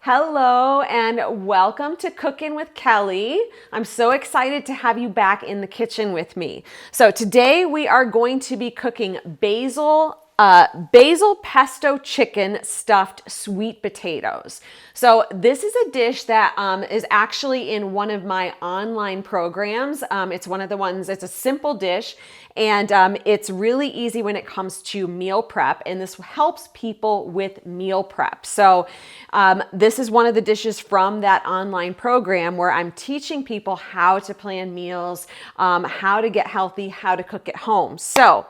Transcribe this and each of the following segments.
Hello and welcome to Cookin' with Kelly. I'm so excited to have you back in the kitchen with me. So today we are going to be cooking basil pesto chicken stuffed sweet potatoes. So this is a dish that is actually in one of my online programs. It's one of the ones, it's a simple dish, and it's really easy when it comes to meal prep, and this helps people with meal prep. So this is one of the dishes from that online program where I'm teaching people how to plan meals, how to get healthy, how to cook at home. So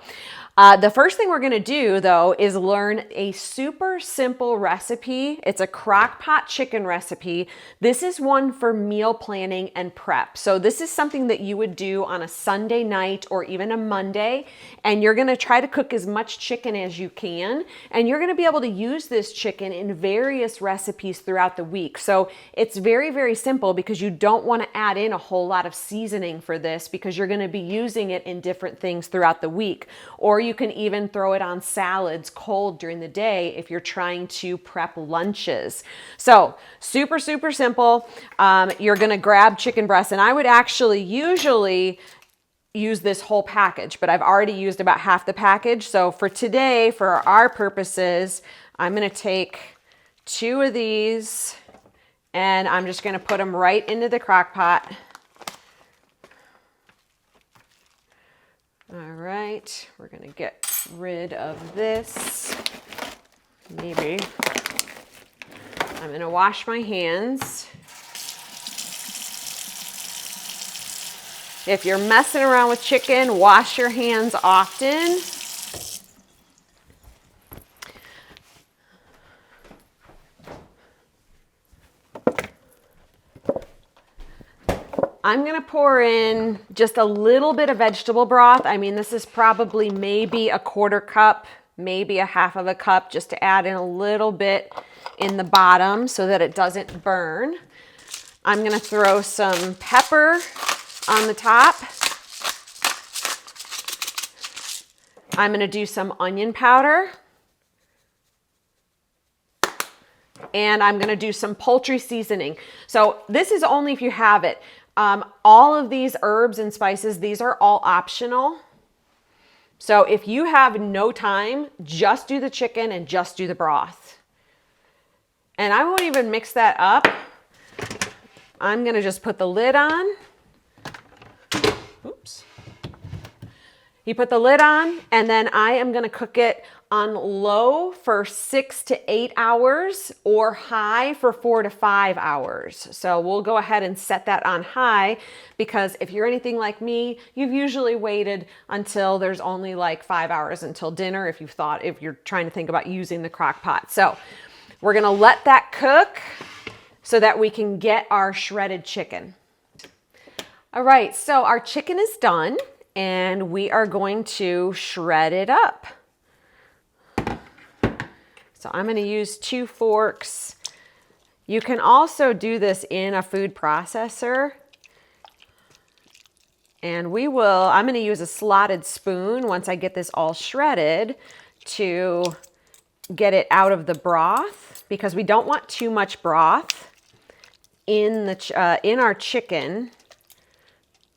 the first thing we're going to do, though, is learn a super simple recipe. It's a crock pot chicken recipe. This is one for meal planning and prep. So this is something that you would do on a Sunday night or even a Monday, and you're going to try to cook as much chicken as you can, and you're going to be able to use this chicken in various recipes throughout the week. So it's very, very simple because you don't want to add in a whole lot of seasoning for this because you're going to be using it in different things throughout the week. Or you can even throw it on salads cold during the day if you're trying to prep lunches. So super, super simple. You're gonna grab chicken breasts, and I would actually usually use this whole package, but I've already used about half the package. So for today, for our purposes, I'm gonna take 2 of these and I'm just gonna put them right into the crock pot. All right, we're gonna get rid of this. Maybe. I'm gonna wash my hands. If you're messing around with chicken, wash your hands often. I'm gonna pour in just a little bit of vegetable broth. I mean, this is probably maybe a 1/4 cup, maybe a 1/2 of a cup, just to add in a little bit in the bottom so that it doesn't burn. I'm gonna throw some pepper on the top. I'm gonna do some onion powder. And I'm gonna do some poultry seasoning. So this is only if you have it. All of these herbs and spices, these are all optional. So if you have no time, just do the chicken and just do the broth. And I won't even mix that up. I'm gonna just put the lid on. Oops. You put the lid on, and then I am gonna cook it on low for 6 to 8 hours or high for 4 to 5 hours. So we'll go ahead and set that on high because if you're anything like me, you've usually waited until there's only like 5 hours until dinner if you're trying to think about using the crock pot. So we're gonna let that cook so that we can get our shredded chicken. All right, so our chicken is done and we are going to shred it up. So I'm going to use 2 forks. You can also do this in a food processor. And I'm going to use a slotted spoon once I get this all shredded to get it out of the broth because we don't want too much broth in our chicken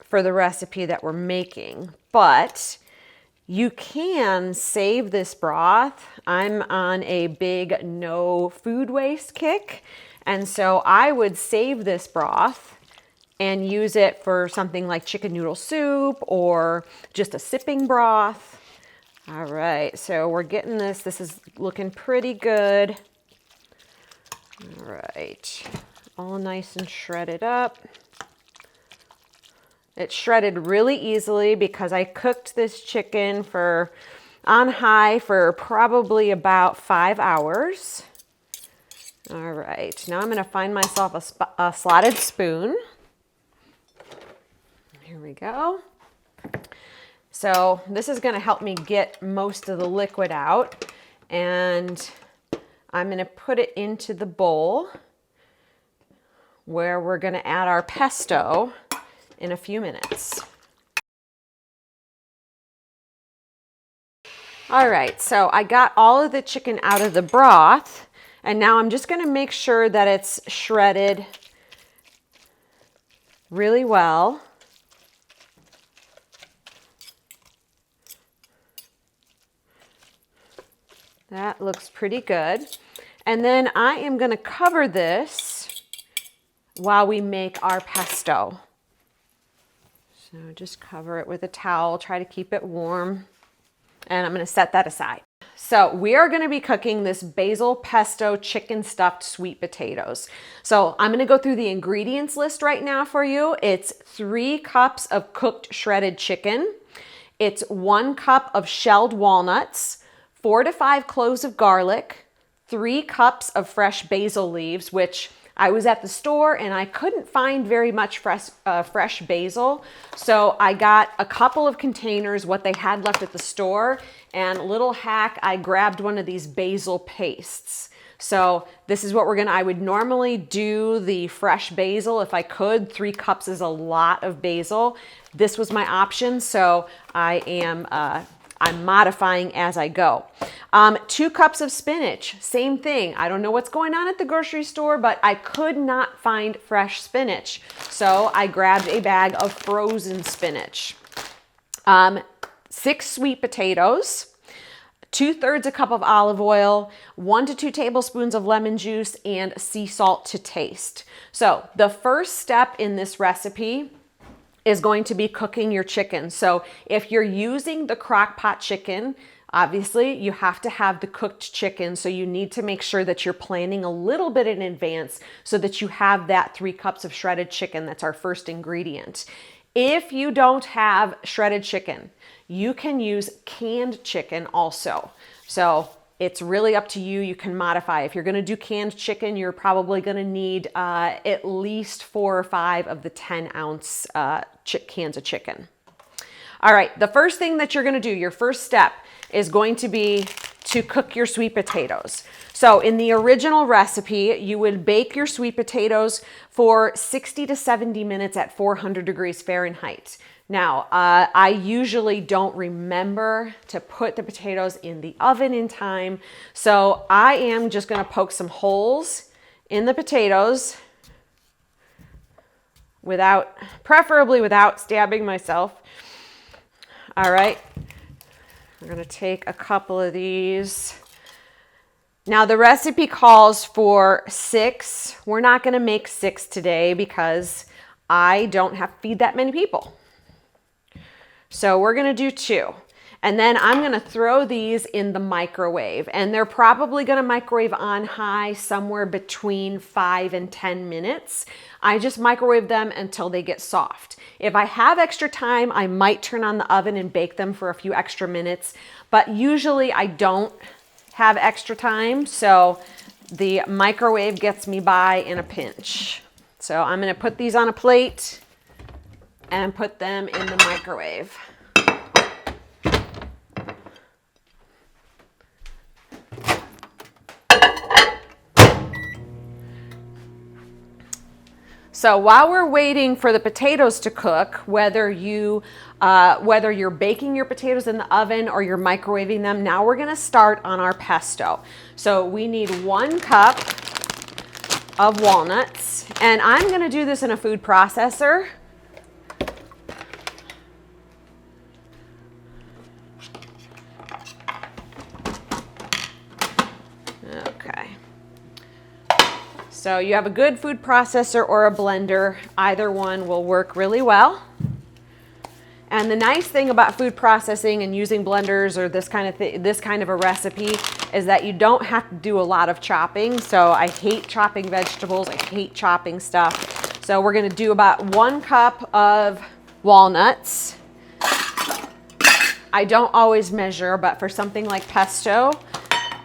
for the recipe that we're making. But you can save this broth. I'm on a big no food waste kick, and so I would save this broth and use it for something like chicken noodle soup or just a sipping broth. All right, so we're getting this. This is looking pretty good. All right, all nice and shredded up. It's shredded really easily because I cooked this chicken on high for probably about 5 hours. All right, now I'm gonna find myself a slotted spoon. Here we go. So this is gonna help me get most of the liquid out, and I'm gonna put it into the bowl where we're gonna add our pesto in a few minutes. All right, so I got all of the chicken out of the broth, And now I'm just going to make sure that it's shredded really well. That looks pretty good. And then I am going to cover this while we make our pesto. So just cover it with a towel, try to keep it warm. And I'm going to set that aside. So we are going to be cooking this basil pesto chicken stuffed sweet potatoes. So I'm going to go through the ingredients list right now for you. It's 3 cups of cooked shredded chicken. It's 1 cup of shelled walnuts, 4 to 5 cloves of garlic, 3 cups of fresh basil leaves, which I was at the store and I couldn't find very much fresh basil. So I got a couple of containers, what they had left at the store, and little hack, I grabbed one of these basil pastes. So this is what I would normally do the fresh basil if I could. 3 cups is a lot of basil. This was my option, so I'm modifying as I go. 2 cups of spinach, same thing. I don't know what's going on at the grocery store, but I could not find fresh spinach. So I grabbed a bag of frozen spinach. 6 sweet potatoes, 2/3 a cup of olive oil, 1 to 2 tablespoons of lemon juice, and sea salt to taste. So the first step in this recipe is going to be cooking your chicken. So if you're using the crock pot chicken, obviously you have to have the cooked chicken. So you need to make sure that you're planning a little bit in advance so that you have that 3 cups of shredded chicken. That's our first ingredient. If you don't have shredded chicken, you can use canned chicken also. So it's really up to you. You can modify. If you're going to do canned chicken, you're probably going to need at least 4 or 5 of the 10-ounce cans of chicken. All right, the first thing that you're going to do, your first step, is going to be to cook your sweet potatoes. So in the original recipe, you would bake your sweet potatoes for 60 to 70 minutes at 400 degrees Fahrenheit. Now, I usually don't remember to put the potatoes in the oven in time, so I am just going to poke some holes in the potatoes preferably without stabbing myself. All right, we're going to take a couple of these. Now the recipe calls for 6. We're not going to make 6 today because I don't have to feed that many people. So we're going to do 2. And then I'm going to throw these in the microwave, and they're probably going to microwave on high somewhere between 5 and 10 minutes. I just microwave them until they get soft. If I have extra time, I might turn on the oven and bake them for a few extra minutes, but usually I don't have extra time, so the microwave gets me by in a pinch. So I'm going to put these on a plate and put them in the microwave. So while we're waiting for the potatoes to cook, whether you're baking your potatoes in the oven or you're microwaving them, now we're going to start on our pesto. So we need 1 cup of walnuts, and I'm going to do this in a food processor. Okay. So you have a good food processor or a blender, either one will work really well. And the nice thing about food processing and using blenders or this kind of a recipe is that you don't have to do a lot of chopping. So I hate chopping vegetables, I hate chopping stuff. So we're going to do about 1 cup of walnuts. I don't always measure, but for something like pesto,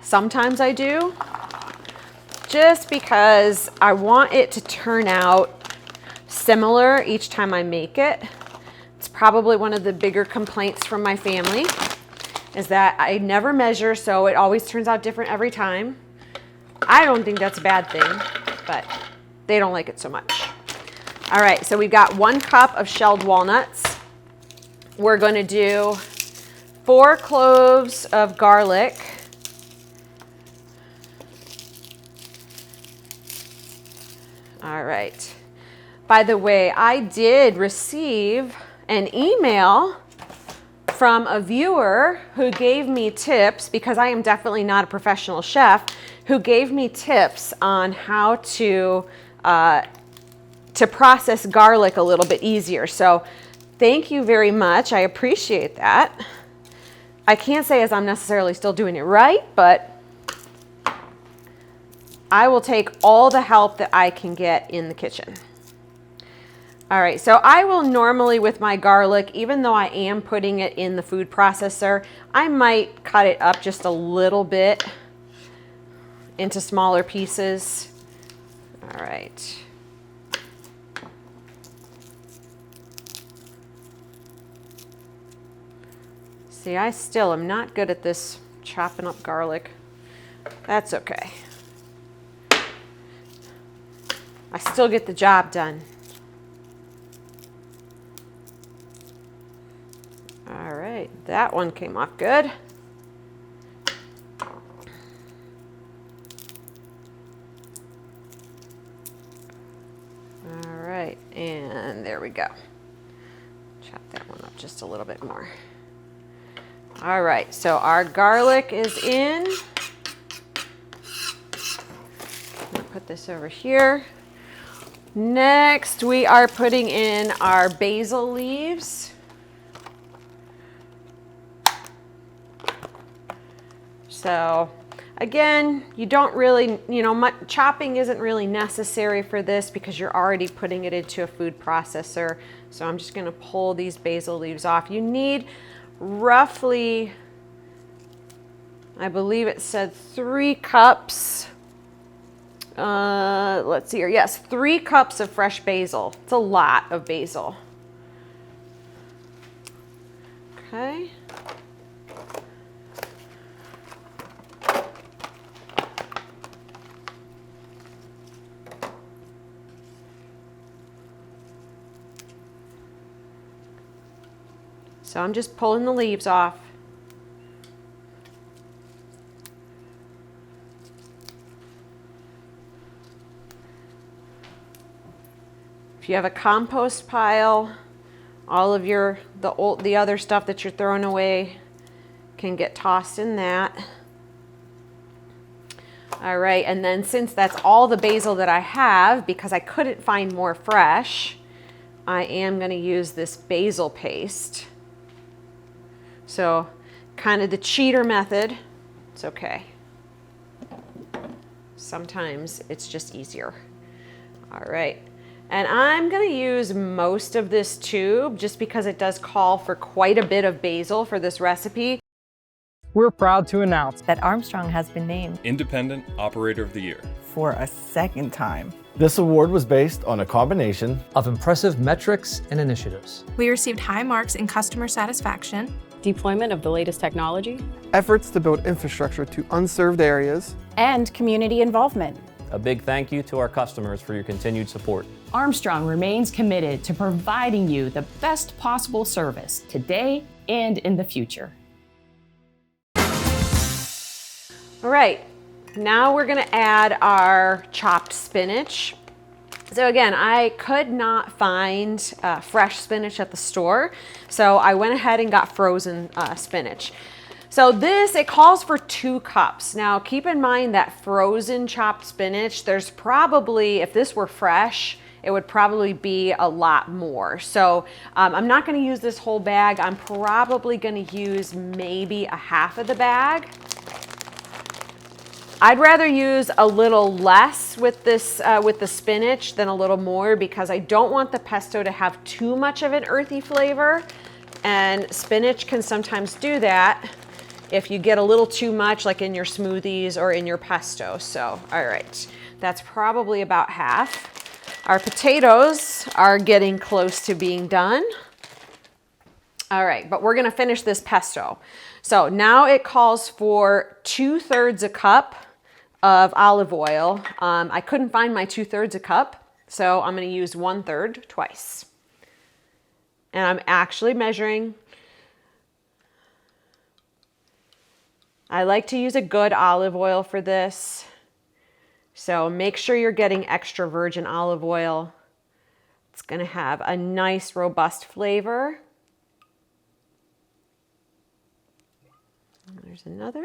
sometimes I do. Just because I want it to turn out similar each time I make it. It's probably one of the bigger complaints from my family is that I never measure, so it always turns out different every time. I don't think that's a bad thing, but they don't like it so much. All right, so we've got 1 cup of shelled walnuts. We're going to do 4 cloves of garlic. All right. By the way, I did receive an email from a viewer who gave me tips, because I am definitely not a professional chef, who gave me tips on how to process garlic a little bit easier. So thank you very much. I appreciate that. I can't say as I'm necessarily still doing it right, but I will take all the help that I can get in the kitchen. All right, so I will normally, with my garlic, even though I am putting it in the food processor, I might cut it up just a little bit into smaller pieces. All right. See, I still am not good at this chopping up garlic. That's okay. I still get the job done. All right, that one came off good. All right, and there we go. Chop that one up just a little bit more. All right, so our garlic is in. I'm gonna put this over here. Next, we are putting in our basil leaves. So again, you don't really, chopping isn't really necessary for this because you're already putting it into a food processor. So I'm just gonna pull these basil leaves off. You need roughly, I believe it said 3 cups. Let's see here. Yes, 3 cups of fresh basil. It's a lot of basil. Okay. So I'm just pulling the leaves off. If you have a compost pile, all of the other stuff that you're throwing away can get tossed in that. All right, and then since that's all the basil that I have, because I couldn't find more fresh, I am going to use this basil paste. So kind of the cheater method. It's okay. Sometimes it's just easier. All right. And I'm going to use most of this tube just because it does call for quite a bit of basil for this recipe. We're proud to announce that Armstrong has been named Independent Operator of the Year for a second time. This award was based on a combination of impressive metrics and initiatives. We received high marks in customer satisfaction, deployment of the latest technology, efforts to build infrastructure to unserved areas, and community involvement. A big thank you to our customers for your continued support. Armstrong remains committed to providing you the best possible service today and in the future. All right, now we're gonna add our chopped spinach. So again, I could not find fresh spinach at the store, so I went ahead and got frozen spinach. So this, it calls for 2 cups. Now keep in mind that frozen chopped spinach, there's probably, if this were fresh, it would probably be a lot more. So I'm not gonna use this whole bag. I'm probably gonna use maybe a half of the bag. I'd rather use a little less with this, with the spinach than a little more because I don't want the pesto to have too much of an earthy flavor, and spinach can sometimes do that if you get a little too much, like in your smoothies or in your pesto. So, all right, that's probably about half. Our potatoes are getting close to being done. All right, but we're gonna finish this pesto. So now it calls for 2/3 a cup of olive oil. I couldn't find my 2/3 a cup, so I'm gonna use 1/3 twice. And I'm actually measuring. I like to use a good olive oil for this. So make sure you're getting extra virgin olive oil. It's going to have a nice, robust flavor. There's another.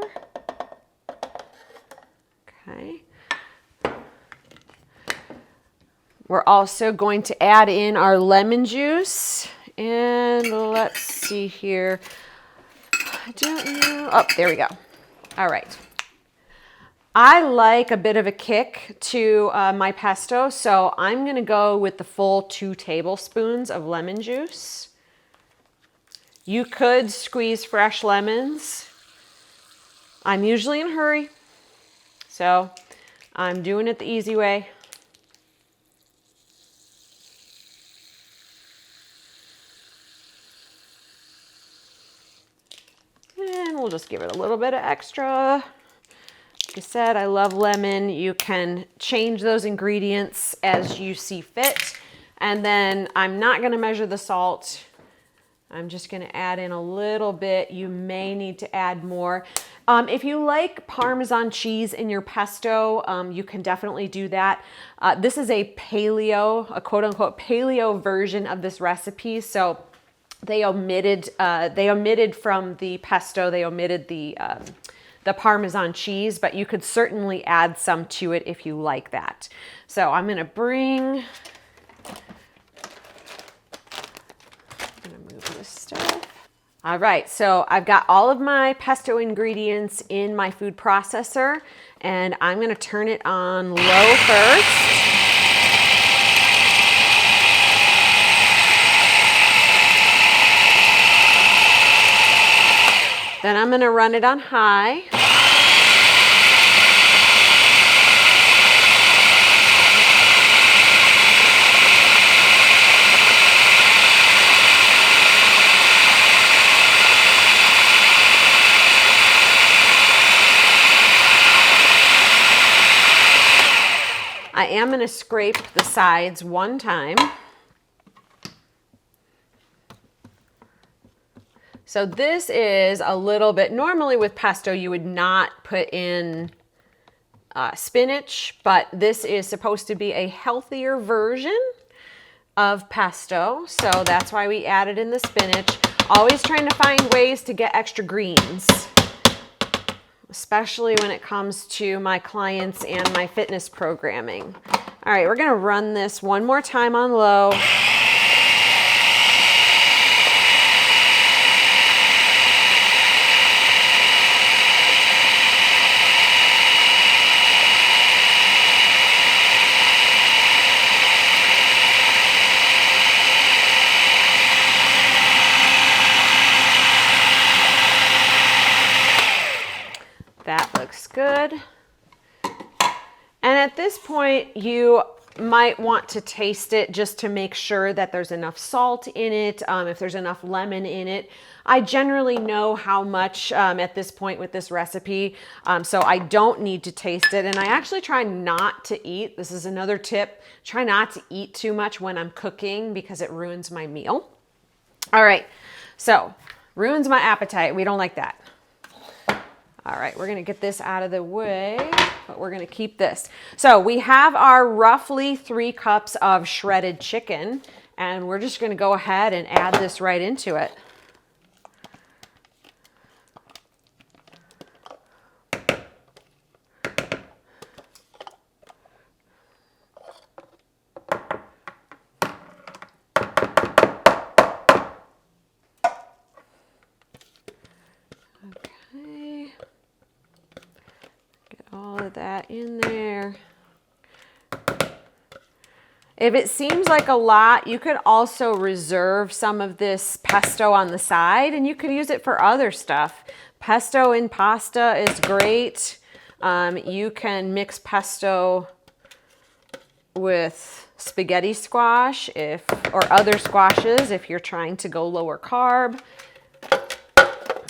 Okay. We're also going to add in our lemon juice. And let's see here. I don't know. Oh, there we go. All right. I like a bit of a kick to my pesto, so I'm going to go with the full 2 tablespoons of lemon juice. You could squeeze fresh lemons. I'm usually in a hurry, so I'm doing it the easy way. And we'll just give it a little bit of extra. Like I said, I love lemon. You can change those ingredients as you see fit. And then I'm not going to measure the salt. I'm just going to add in a little bit. You may need to add more. If you like Parmesan cheese in your pesto, you can definitely do that. This is a paleo, a quote-unquote paleo version of this recipe. So they omitted from the pesto, they omitted the Parmesan cheese, but you could certainly add some to it if you like that. So I'm going to move this stuff. All right, so I've got all of my pesto ingredients in my food processor, and I'm going to turn it on low first. Then I'm going to run it on high. I am going to scrape the sides one time. So this is a little bit, normally with pesto you would not put in spinach, but this is supposed to be a healthier version of pesto, so that's why we added in the spinach. Always trying to find ways to get extra greens, especially when it comes to my clients and my fitness programming. All right, we're gonna run this one more time on low. That looks good. And at this point, you might want to taste it just to make sure that there's enough salt in it, if there's enough lemon in it. I generally know how much at this point with this recipe, so I don't need to taste it. And I actually try not to eat, this is another tip, try not to eat too much when I'm cooking because it ruins my meal. All right, so ruins my appetite. We don't like that. All right, we're gonna get this out of the way, but we're gonna keep this. So we have our roughly 3 cups of shredded chicken, and we're just gonna go ahead and add this right into it. Okay. Get all of that in there. If it seems like a lot, you could also reserve some of this pesto on the side and you could use it for other stuff. Pesto in pasta is great. You can mix pesto with spaghetti squash or other squashes if you're trying to go lower carb.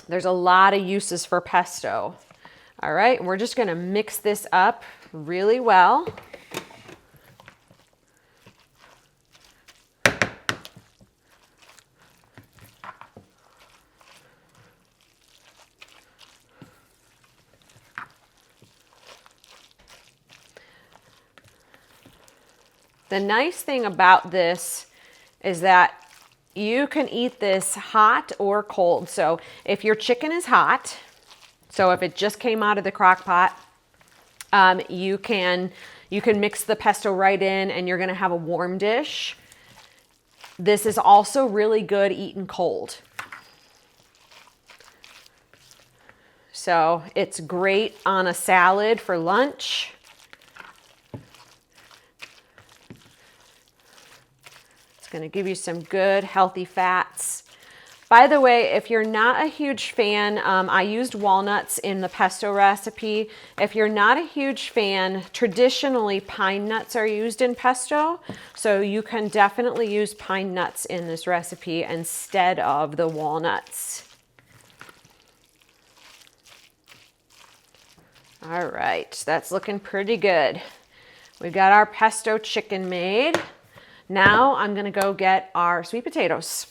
There's a lot of uses for pesto. All right, we're just gonna mix this up really well. The nice thing about this is that you can eat this hot or cold. So if your chicken is hot, so if it just came out of the crock pot, you can mix the pesto right in and you're gonna have a warm dish. This is also really good eaten cold. So it's great on a salad for lunch. It's going to give you some good healthy fats. By the way, if you're not a huge fan, I used walnuts in the pesto recipe. If you're not a huge fan, traditionally pine nuts are used in pesto. So you can definitely use pine nuts in this recipe instead of the walnuts. All right, that's looking pretty good. We've got our pesto chicken made. Now I'm gonna go get our sweet potatoes.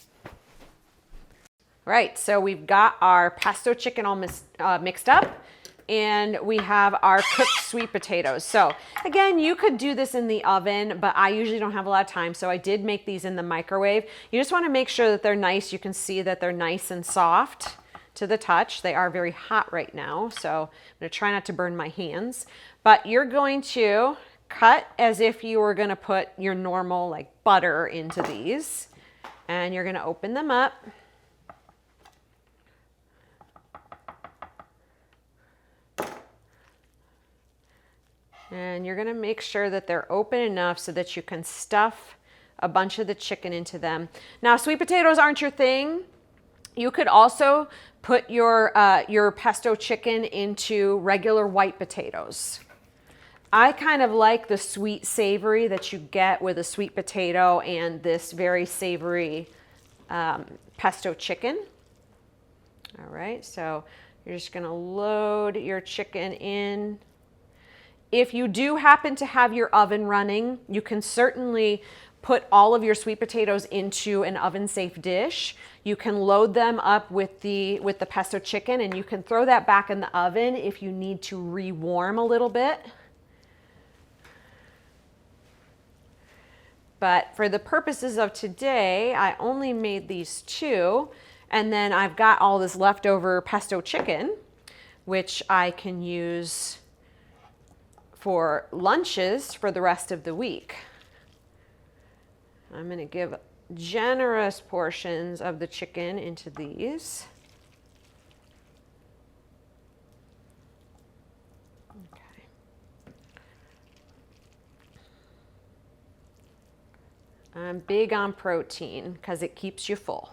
All right, so we've got our pesto chicken all mixed up, and we have our cooked sweet potatoes. So again, you could do this in the oven, but I usually don't have a lot of time, so I did make these in the microwave. You just wanna make sure that they're nice. You can see that they're nice and soft to the touch. They are very hot right now, so I'm gonna try not to burn my hands. But you're going to cut as if you were gonna put your normal like butter into these, and you're gonna open them up. And you're gonna make sure that they're open enough so that you can stuff a bunch of the chicken into them. Now, sweet potatoes aren't your thing. You could also put your pesto chicken into regular white potatoes. I kind of like the sweet savory that you get with a sweet potato and this very savory pesto chicken. All right, so you're just gonna load your chicken in. If you do happen to have your oven running, you can certainly put all of your sweet potatoes into an oven-safe dish. You can load them up with the pesto chicken, and you can throw that back in the oven if you need to rewarm a little bit. But for the purposes of today, I only made these two, and then I've got all this leftover pesto chicken, which I can use for lunches for the rest of the week. I'm going to give generous portions of the chicken into these. Okay. I'm big on protein because it keeps you full.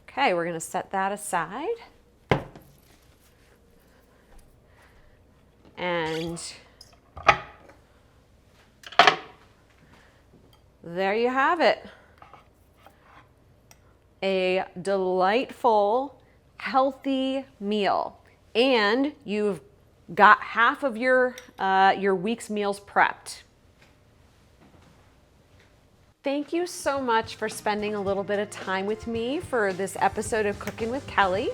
Okay, we're going to set that aside. And there you have it. A delightful, healthy meal. And you've got half of your week's meals prepped. Thank you so much for spending a little bit of time with me for this episode of Cooking with Kelly.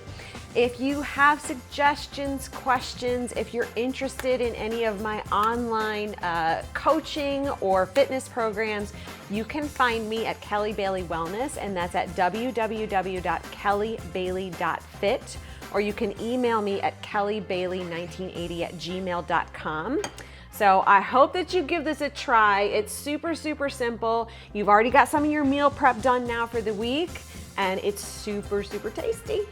If you have suggestions, questions, if you're interested in any of my online coaching or fitness programs, you can find me at Kelly Bailey Wellness, and that's at www.kellybailey.fit, or you can email me at kellybailey1980@gmail.com. So I hope that you give this a try. It's super, super simple. You've already got some of your meal prep done now for the week, and it's super, super tasty.